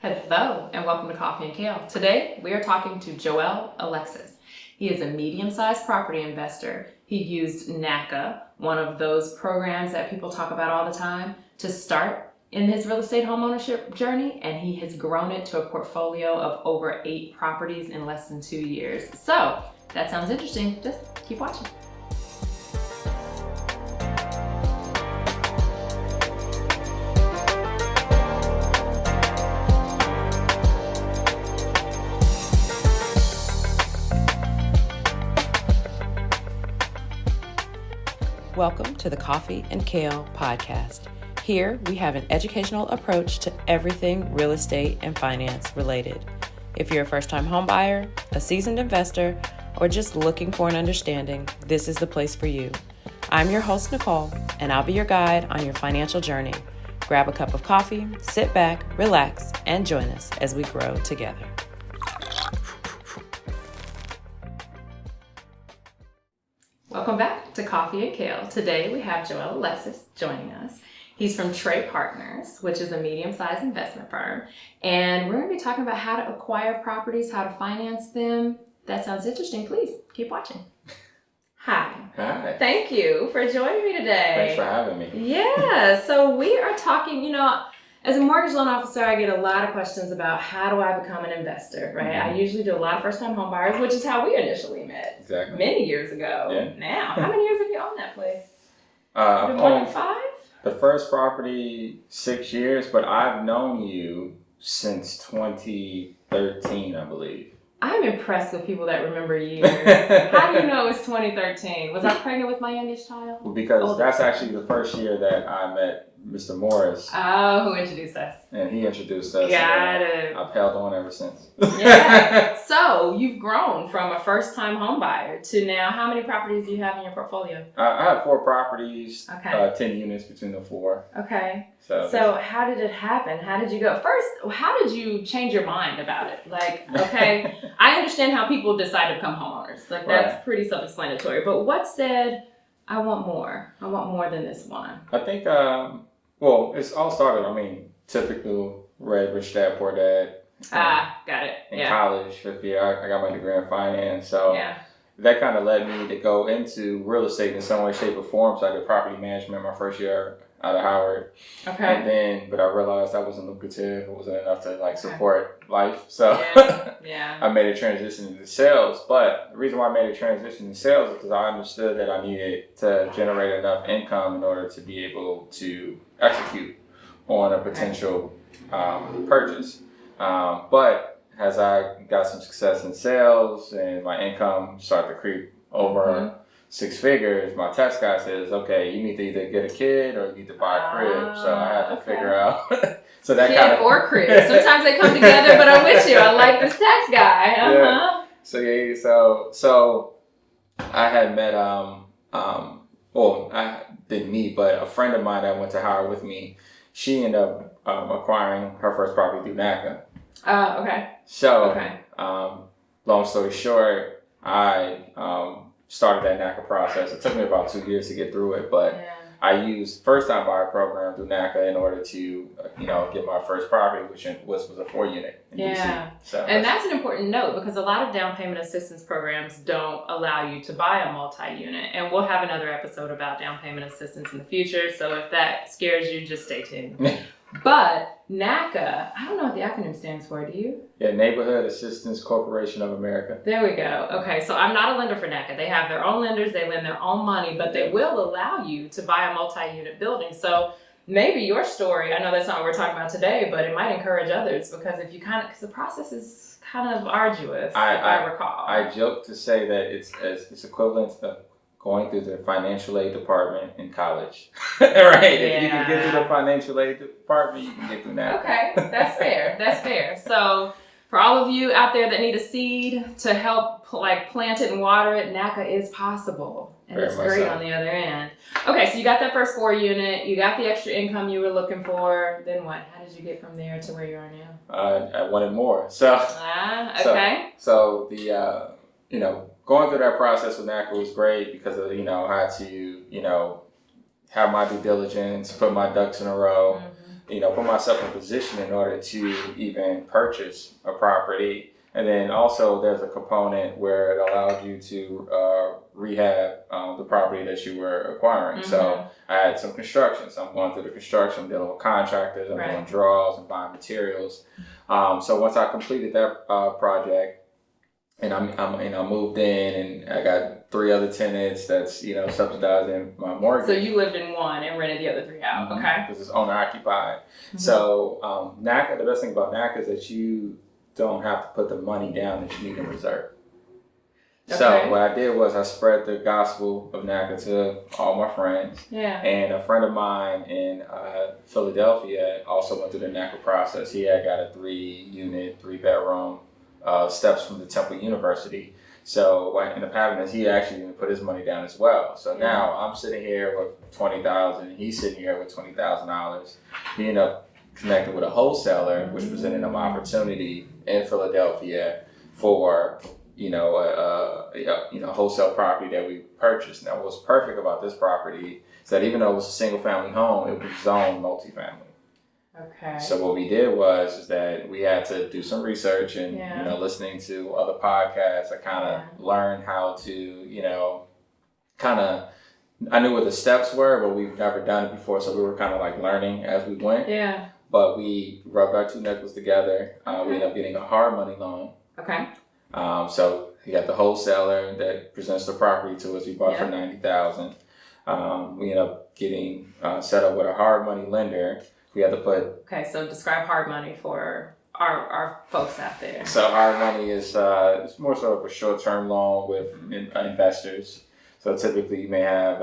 Hello and welcome to Coffee and Kale. Today we are talking to Alexis. He is a medium-sized property investor. He used NACA, one of those programs that people talk about all the time, to start in his real estate homeownership journey, and he has grown it to a portfolio of over 8 properties in less than 2 years. So that sounds interesting. Just keep watching. Welcome to the Coffee and Kale podcast. Here we have an educational approach to everything real estate and finance related. If you're a first-time home buyer, a seasoned investor, or just looking for an understanding, this is the place for you. I'm your host, Nicole, and I'll be your guide on your financial journey. Grab a cup of coffee, sit back, relax, and join us as we grow together. Welcome back to Coffee and Kale. Today we have Alexis joining us. He's from TREH Partners, which is a medium-sized investment firm. And we're going to be talking about how to acquire properties, how to finance them. That sounds interesting. Please keep watching. Hi. Hi. Thank you for joining me today. Thanks for having me. Yeah. So we are talking, as a mortgage loan officer, I get a lot of questions about how do I become an investor, right? Mm-hmm. I usually do a lot of first-time home buyers, which is how we initially met. Exactly. Many years ago. Yeah. Now, how many years have you owned that place? More than 5? The first property, 6 years, but I've known you since 2013, I believe. I'm impressed with people that remember years. How do you know it's 2013? Was I pregnant with my youngest child? Well, because that's actually the first year that I met Mr. Morris. Oh, who introduced us? And he introduced us. Got it. I've held on ever since. Yeah. So you've grown from a first-time home buyer to now, how many properties do you have in your portfolio? I have 4 properties, Okay. 10 units between the 4. Okay. So how did it happen? How did you go? First, how did you change your mind about it? Like, okay, I understand how people decide to become homeowners. Like, that's Right. pretty self-explanatory. But what said, I want more? I want more than this one. I think, it's all started, typical Red Rich Dad Poor Dad. Got it. In college, 5th year, I got my degree in finance. So Yeah. that kind of led me to go into real estate in some way, shape, or form. So I did property management my first year out of Howard. Okay. But I realized that wasn't lucrative. It wasn't enough to support life. So Yeah. I made a transition into sales. But the reason why I made a transition to sales is because I understood that I needed to generate enough income in order to be able to execute on a potential purchase. But as I got some success in sales and my income started to creep over 6 figures, my tax guy says, okay, you need to either get a kid or you need to buy a crib. So I had to figure out. So that Kid or crib. Sometimes they come together, but I'm with you. I like this tax guy. Yeah. So I had met, I didn't meet, but a friend of mine that went to Howard with me, she ended up acquiring her first property through NACA. Okay. So, long story short, I started that NACA process. It took me about 2 years to get through it, but I used first-time buyer program through NACA in order to, get my first property, which was a 4-unit in DC. So, and that's an important note because a lot of down payment assistance programs don't allow you to buy a multi-unit. And we'll have another episode about down payment assistance in the future. So if that scares you, just stay tuned. But NACA, I don't know what the acronym stands for, do you? Yeah, Neighborhood Assistance Corporation of America. There we go. Okay, so I'm not a lender for NACA. They have their own lenders, they lend their own money, but they will allow you to buy a multi-unit building. So maybe your story, I know that's not what we're talking about today, but it might encourage others because because the process is kind of arduous, if I recall. I joke to say that it's equivalent to going through the financial aid department in college. Right? Yeah. If you can get through the financial aid department, you can get through that. Okay, that's fair. That's fair. So for all of you out there that need a seed to help plant it and water it, NACA is possible. And Very it's much great so. on the other end. Okay, so you got that first 4-unit, you got the extra income you were looking for. Then what? How did you get from there to where you are now? I wanted more. So okay. So the going through that process with NACA was great because of, I had to, have my due diligence, put my ducks in a row. put myself in position in order to even purchase a property. And then also there's a component where it allowed you to rehab the property that you were acquiring. Mm-hmm. So I had some construction. So I'm going through the construction, I'm dealing with contractors, I'm doing draws and buying materials. So once I completed that project, and I moved in, and I got 3 other tenants that's subsidizing my mortgage. So you lived in one and rented the other 3 out. Mm-hmm. Okay. Because it's owner occupied. Mm-hmm. So NACA, the best thing about NACA is that you don't have to put the money down that you need in reserve. Okay. So what I did was I spread the gospel of NACA to all my friends. Yeah. And a friend of mine in Philadelphia also went through the NACA process. He had got a 3-unit, 3-bedroom. Steps from the Temple University. So what ended up happening is he actually even put his money down as well. So now I'm sitting here with $20,000, and he's sitting here with $20,000. He ended up connected with a wholesaler, which presented him opportunity in Philadelphia for a wholesale property that we purchased. Now, what's perfect about this property is that even though it was a single family home, it was zoned multifamily. Okay. So what we did was that we had to do some research and listening to other podcasts. I kind of learned how to I knew what the steps were, but we've never done it before, so we were kind of like learning as we went. Yeah. But we rubbed our 2 nickels together. We ended up getting a hard money loan. Okay. So you got the wholesaler that presents the property to us. We bought it for $90,000. We ended up getting set up with a hard money lender. We had to put. Okay, so describe hard money for our folks out there. So hard money is it's more sort of a short-term loan with investors. So typically you may have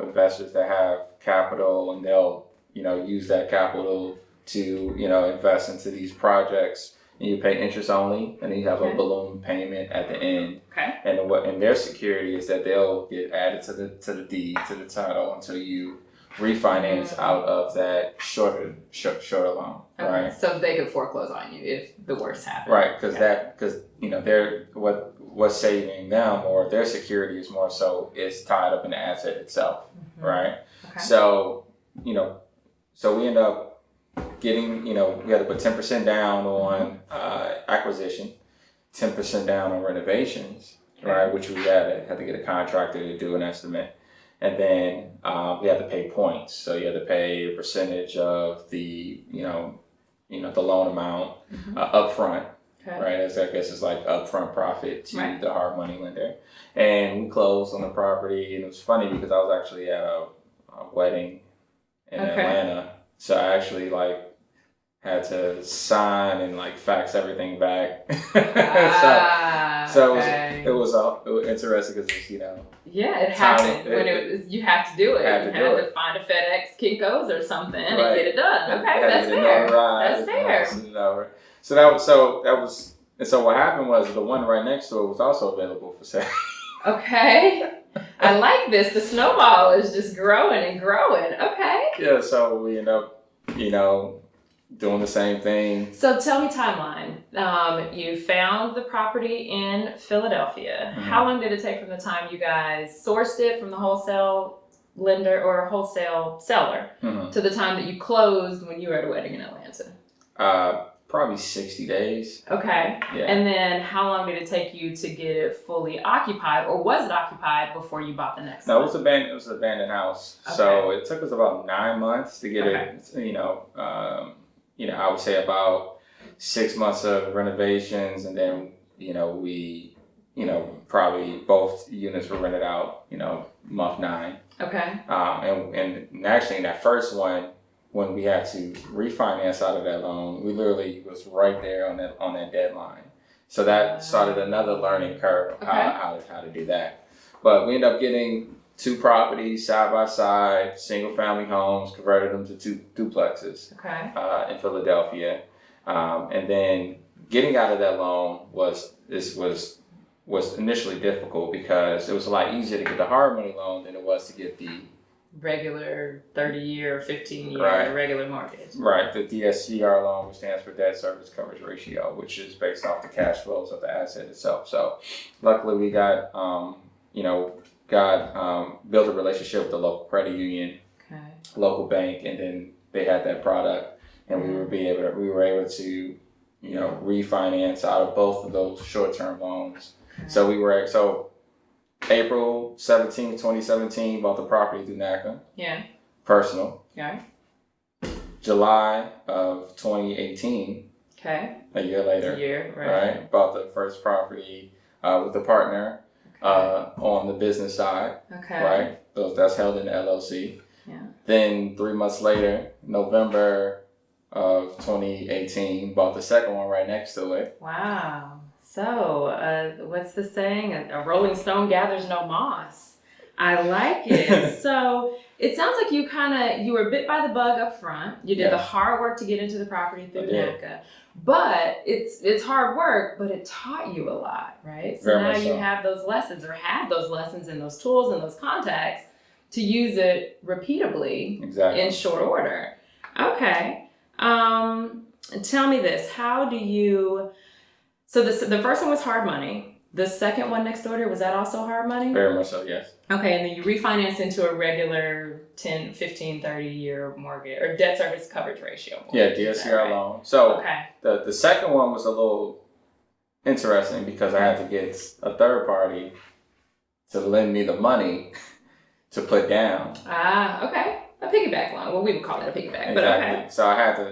investors that have capital, and they'll use that capital to invest into these projects, and you pay interest only, and then you have a balloon payment at the end. Okay. And their security is that they'll get added to the deed, to the title, until you refinance out of that shorter loan. Okay. Right. So they could foreclose on you if the worst happened. Right, because they're what's saving them, or their security is more so is tied up in the asset itself. Mm-hmm. Right. Okay. So so we end up getting we had to put 10% down on acquisition, 10% down on renovations, right, which we had to get a contractor to do an estimate. And then we had to pay points. So you had to pay a percentage of the, the loan amount up front, right? As I guess it's like upfront profit to the hard money lender. And we closed on the property. And it was funny because I was actually at a wedding in Atlanta. So I actually had to sign and fax everything back. So it was interesting because it happened when you have to do it. You had to find a FedEx Kinko's or something and get it done. Okay, that's fair. That's fair. So what happened was the one right next to it was also available for sale. Okay. I like this. The snowball is just growing and growing. Okay. Yeah, so we end up, doing the same thing. So tell me timeline. You found the property in Philadelphia. Mm-hmm. How long did it take from the time you guys sourced it from the wholesale lender or wholesale seller to the time that you closed when you were at a wedding in Atlanta? Probably 60 days. Okay. Yeah. And then how long did it take you to get it fully occupied, or was it occupied before you bought the next one? No, it was an abandoned house. Okay. So it took us about 9 months to get it, I would say about 6 months of renovations, and then, we, probably both units were rented out, month 9. Okay. And actually in that first one, when we had to refinance out of that loan, we literally was right there on that deadline. So that started another learning curve, how to do that. But we ended up getting 2 properties side by side, single family homes, converted them to 2 duplexes in Philadelphia. And then getting out of that loan was initially difficult because it was a lot easier to get the hard money loan than it was to get the regular 30-year, 15-year regular mortgage. Right. The DSCR loan, which stands for debt service coverage ratio, which is based off the cash flows of the asset itself. So luckily we got, built a relationship with the local credit union, local bank, and then they had that product. and we were able to, refinance out of both of those short-term loans. Okay. So April 17th, 2017, bought the property through NACA. Yeah. Personal. Yeah. July of 2018. Okay. A year later. Right. Bought the first property with a partner on the business side. Okay. Right. So that's held in the LLC. Yeah. Then 3 months later, November of 2018, bought the second one right next to it. Wow. So, what's the saying? A rolling stone gathers no moss. I like it. So, it sounds like you were bit by the bug up front. You did the hard work to get into the property through NACA. But it's hard work, but it taught you a lot, right? So now you have those lessons, or had those lessons and those tools and those contacts to use it repeatably in short order. Okay. Tell me this. How do you... So the first one was hard money. The second one next door, was that also hard money? Very much so, yes. Okay, and then you refinance into a regular 10, 15, 30-year mortgage, or debt service coverage ratio mortgage. Yeah, DSCR loan. So the second one was a little interesting because I had to get a third party to lend me the money to put down. Okay. A piggyback loan. Well, we would call it a piggyback, but okay.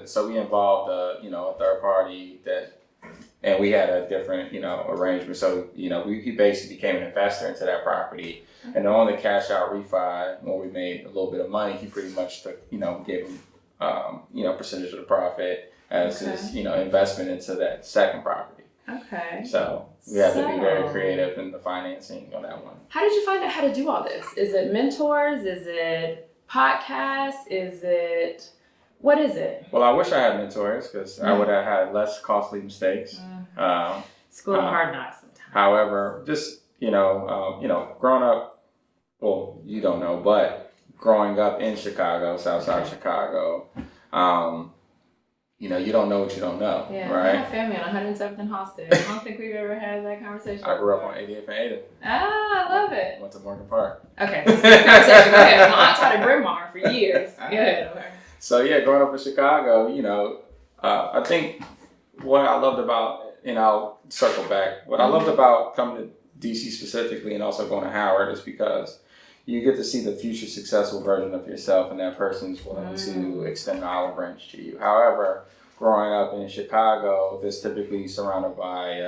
So we involved a third party and we had a different, arrangement. So, we basically became an investor into that property. And on the cash out refi, when we made a little bit of money, he pretty much took, gave him, percentage of the profit as his, investment into that second property. Okay. So we have to be very creative in the financing on that one. How did you find out how to do all this? Is it mentors? Is it podcasts? What is it? Well, I wish I had mentors because I would have had less costly mistakes. School of hard knocks sometimes. However, just, growing up, well, you don't know, but growing up in Chicago, Southside Chicago, you don't know what you don't know, right? I have family on 107th and Halsted. I don't think we've ever had that conversation. I grew up on 88th and Ada. I love it. Went to Morgan Park. Okay, conversation. Go ahead. My aunt taught at Bryn Mawr for years. Go ahead. So growing up in Chicago, I think what I loved about, and I'll circle back, what I loved about coming to DC specifically and also going to Howard is because you get to see the future successful version of yourself and that person's willing to extend the olive branch to you. However, growing up in Chicago, that's typically surrounded by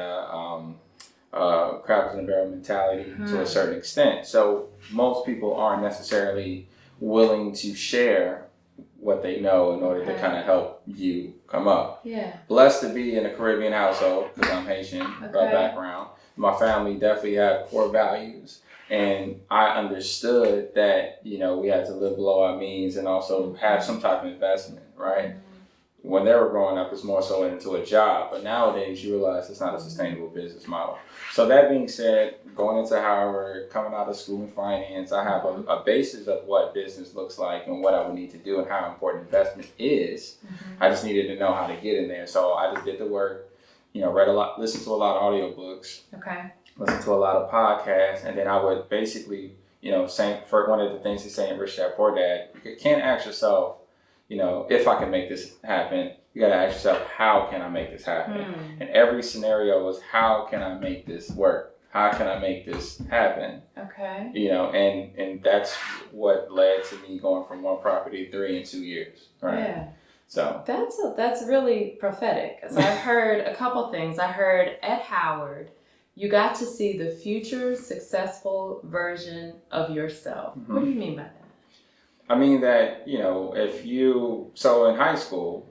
crabs in a barrel mentality to a certain extent. So most people aren't necessarily willing to share what they know in order to kind of help you come up. Yeah. Blessed to be in a Caribbean household because I'm Haitian by background. My family definitely had core values, and I understood that we had to live below our means and also have some type of investment, right? When they were growing up, it's more so into a job, but nowadays you realize it's not a sustainable business model. So that being said, going into Howard, coming out of school in finance, I have a basis of what business looks like and what I would need to do and how important investment is. I just needed to know how to get in there. So I just did the work, read a lot, listened to a lot of audiobooks, listened to a lot of podcasts, and then I would basically, for one of the things he's saying, Rich Dad, Poor Dad, you can't ask yourself, if I can make this happen, you got to ask yourself, how can I make this happen? And every scenario was, how can I make this work? How can I make this happen? Okay. And that's what led to me going from one property to 3 in 2 years. Right. Yeah. So that's really prophetic. So I've heard a couple things. I heard at Howard, you got to see the future successful version of yourself. What do you mean by that? I mean that, so in high school,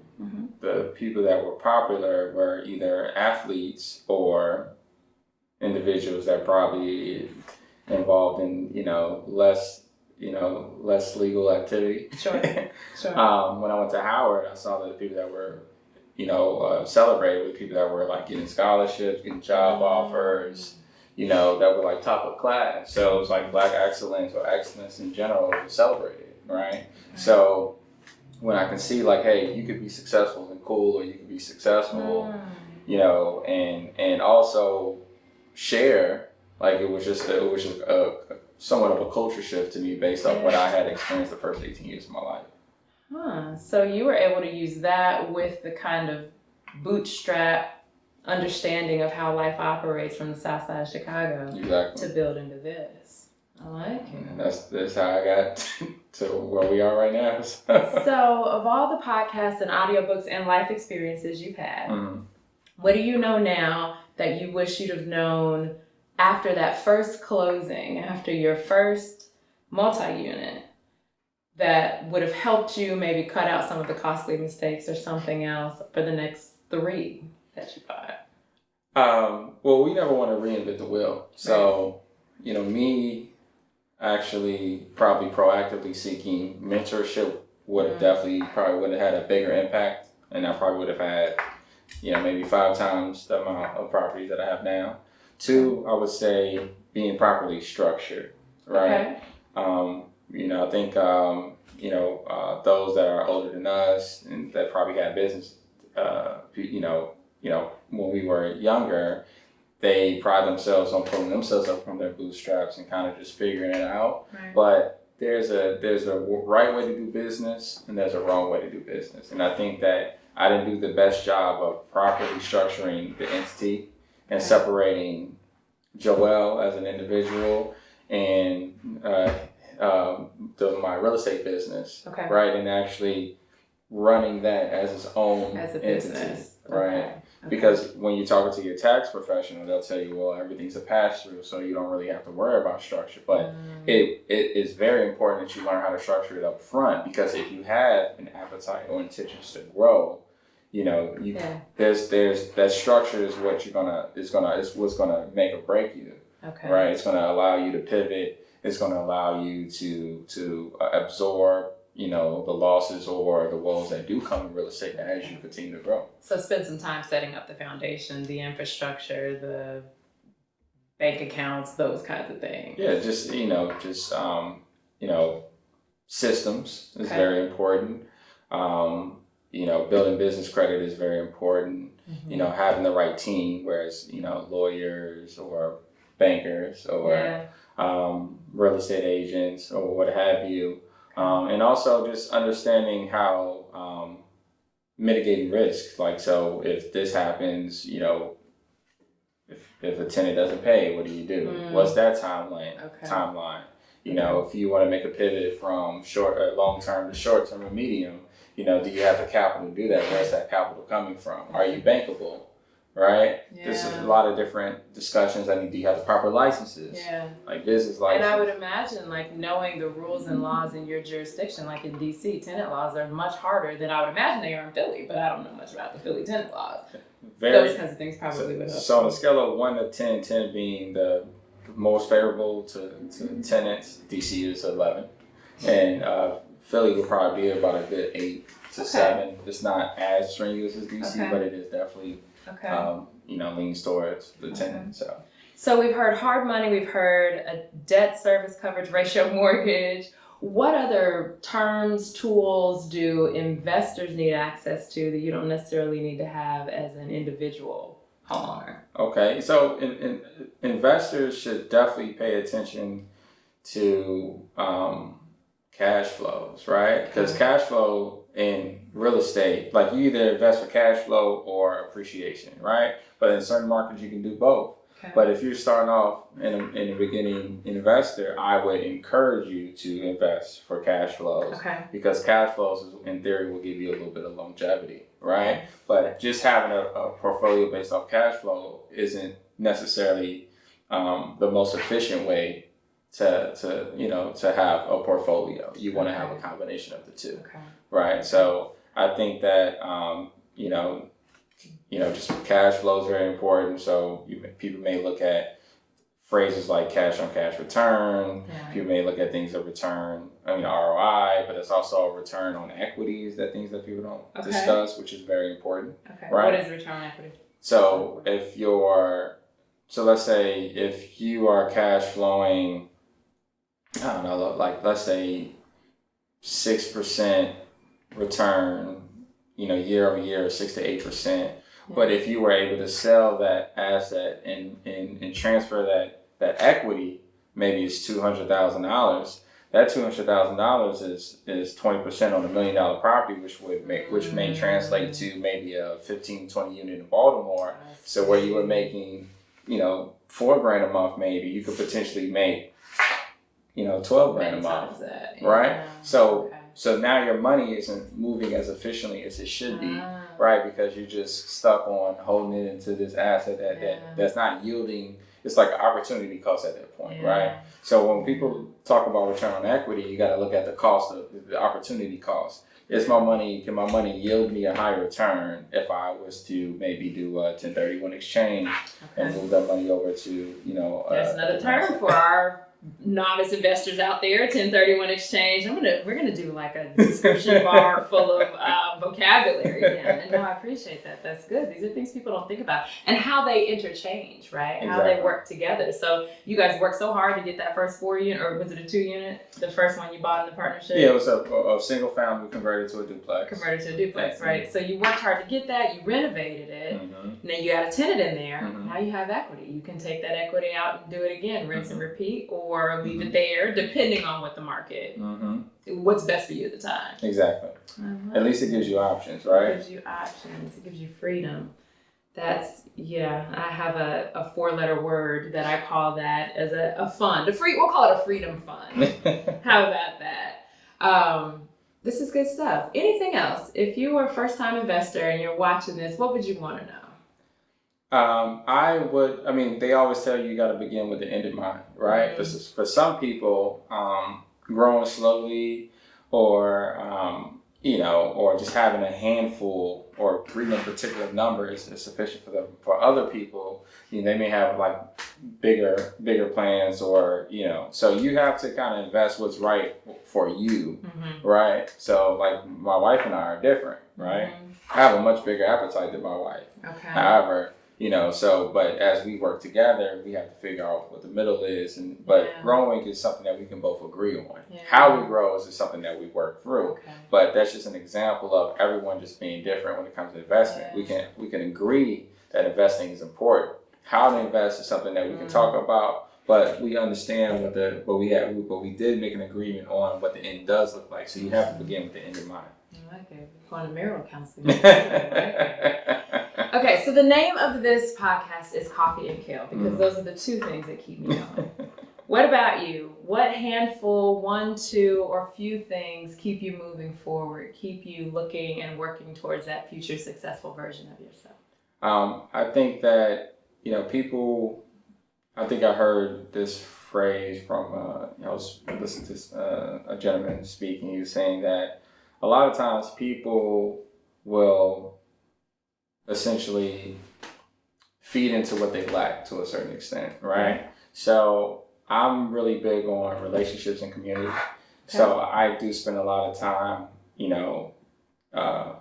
the people that were popular were either athletes or individuals that probably involved in, less legal activity. Sure. When I went to Howard, I saw that the people that were, celebrated with people that were like getting scholarships, getting job offers, that were like top of class. So it was like Black excellence or excellence in general was celebrated. Right. So when I can see like, hey, you could be successful and cool, or you could be successful, and also share, like it was just a somewhat of a culture shift to me based off what I had experienced the first 18 years of my life. So you were able to use that with the kind of bootstrap understanding of how life operates from the South Side of Chicago Exactly. to build into this. I like it. And that's how I got to where we are right now. So of all the podcasts and audiobooks and life experiences you've had, what do you know now that you wish you'd have known after that first closing, after your first multi-unit, that would have helped you maybe cut out some of the costly mistakes or something else for the next 3 that you bought? Well, we never want to reinvent the wheel. So, me actually probably proactively seeking mentorship would have probably would have had a bigger impact. And I probably would have had, maybe 5 times the amount of properties that I have now. 2, I would say being properly structured, right? Okay. I think, those that are older than us and that probably had business, when we were younger, they pride themselves on pulling themselves up from their bootstraps and kind of just figuring it out. Right. But there's a right way to do business and there's a wrong way to do business. And I think that I didn't do the best job of properly structuring the entity and separating Joel as an individual and my real estate business, right? And actually running that as its own business, entity, right? Okay. Because when you're talking to your tax professional, they'll tell you, well, everything's a pass-through, so you don't really have to worry about structure. But it is very important that you learn how to structure it up front, because if you have an appetite or intentions to grow, there's that structure is what is what's gonna make or break you. Okay. Right? It's gonna allow you to pivot. It's gonna allow you to absorb the losses or the woes that do come in real estate as you continue to grow. So spend some time setting up the foundation, the infrastructure, the bank accounts, those kinds of things. Yeah, systems is very important. Building business credit is very important. Mm-hmm. Having the right team, whereas, lawyers or bankers or real estate agents or what have you. And also just understanding how mitigating risk. Like, so if this happens, if a tenant doesn't pay, what do you do? What's that timeline? If you want to make a pivot from long-term to short-term or medium, do you have the capital to do that? Where's that capital coming from? Are you bankable? Right? Yeah. There's a lot of different discussions. Do you have the proper licenses? Yeah. Like business licenses. And I would imagine knowing the rules and laws in your jurisdiction, like in DC, tenant laws are much harder than I would imagine they are in Philly, but I don't know much about the Philly tenant laws. Those kinds of things probably would help. So on a scale of 1 to 10, 10 being the most favorable to tenants, DC is 11. And Philly would probably be about a good 8 to 7. It's not as strenuous as DC, but it is definitely leans towards the tenant. So we've heard hard money, we've heard a debt service coverage ratio mortgage. What other terms, tools do investors need access to that you don't necessarily need to have as an individual homeowner? Okay, so investors should definitely pay attention to cash flows, right? Because cash flow in real estate, you either invest for cash flow or appreciation, right? But in certain markets, you can do both. Okay. But if you're starting off in the beginning investor, I would encourage you to invest for cash flows. Okay. Because cash flows, in theory, will give you a little bit of longevity, right? Okay. But just having a portfolio based off cash flow isn't necessarily the most efficient way to have a portfolio. You want to have a combination of the two, right? So I think that just cash flow is very important. So people may look at phrases like cash on cash return. Yeah. People may look at things of ROI, but it's also a return on equities, things that people don't discuss, which is very important. Okay. Right? What is return on equity? So let's say if you are cash flowing, let's say 6% return, year over year, 6 to 8%. But if you were able to sell that asset and transfer that equity, maybe it's $200,000, that $200,000 is 20% on $1 million property, which may translate to maybe a 15-20 unit in Baltimore. So where you were making, $4,000 a month, maybe you could potentially make, $12,000 a month, right? So now your money isn't moving as efficiently as it should be, right? Because you're just stuck on holding it into this asset that's not yielding. It's like an opportunity cost at that point, right? So when people talk about return on equity, you got to look at the cost of the opportunity cost. Can my money yield me a higher return if I was to maybe do a 1031 exchange and move that money over to, There's another term for our novice investors out there, 1031 exchange. We're gonna do like a description bar full of vocabulary again. And no, I appreciate that. That's good. These are things people don't think about, and how they interchange, right? How they work together. So you guys worked so hard to get that first 4 unit, or was it a 2 unit? The first one you bought in the partnership? Yeah, it was a single family converted to a duplex. Right? So you worked hard to get that. You renovated it. Now you got a tenant in there. Now you have equity. You can take that equity out and do it again, rinse and repeat, or leave it there, depending on what the market, what's best for you at the time. Exactly. At least it gives you options, right? It gives you options. It gives you freedom. That's, I have a 4-letter word that I call that as a fund. We'll call it a freedom fund. How about that? This is good stuff. Anything else? If you were a first-time investor and you're watching this, what would you want to know? They always tell you got to begin with the end in mind, right? For some people, growing slowly or just having a handful or reading a particular number is sufficient for them. For other people, they may have like bigger plans or, so you have to kind of invest what's right for you, right? So like my wife and I are different, right? I have a much bigger appetite than my wife. Okay. However, but as we work together, we have to figure out what the middle is. But growing is something that we can both agree on. Yeah. How we grow is something that we work through. Okay. But that's just an example of everyone just being different when it comes to investment. Yeah. We can agree that investing is important. How to invest is something that we can talk about, but we understand but we did make an agreement on what the end does look like. So you have to begin with the end in mind. I like it. We're going to marital counseling. Okay, so the name of this podcast is Coffee and Kale, because those are the 2 things that keep me going. What about you? What handful, 1, 2, or few things keep you moving forward, keep you looking and working towards that future successful version of yourself? I think that, I think I heard this phrase from, I was listening to a gentleman speaking. He was saying that a lot of times people will essentially feed into what they lack to a certain extent, right? So I'm really big on relationships and community. Okay. So I do spend a lot of time,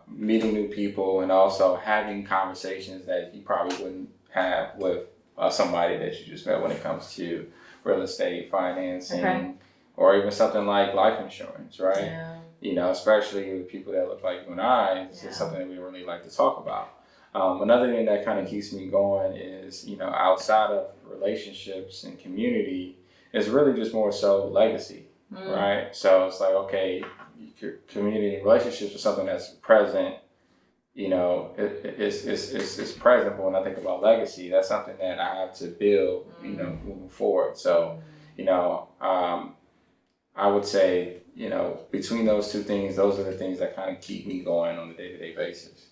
meeting new people and also having conversations that you probably wouldn't have with somebody that you just met when it comes to real estate, financing, or even something like life insurance, right? Yeah. Especially with people that look like you and I, it's just something that we really like to talk about. Another thing that kind of keeps me going is, outside of relationships and community, is really just more so legacy, right? So it's like, okay, community and relationships are something that's present, it's present, but when I think about legacy, that's something that I have to build, moving forward. So, I would say, between those 2 things, those are the things that kind of keep me going on a day-to-day basis.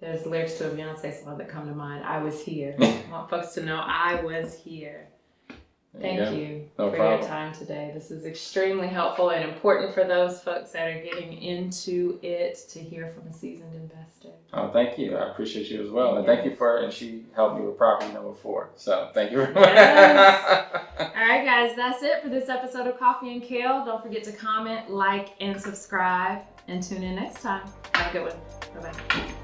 There's lyrics to a Beyonce song that come to mind. I was here. I want folks to know I was here. Thank you for your time today. This is extremely helpful and important for those folks that are getting into it to hear from a seasoned investor. Oh, thank you. I appreciate you as well. And thank you and she helped me with property number 4. So thank you very much. Yes. All right, guys, that's it for this episode of Coffee and Kale. Don't forget to comment, like, and subscribe, and tune in next time. Have a good one. Bye-bye.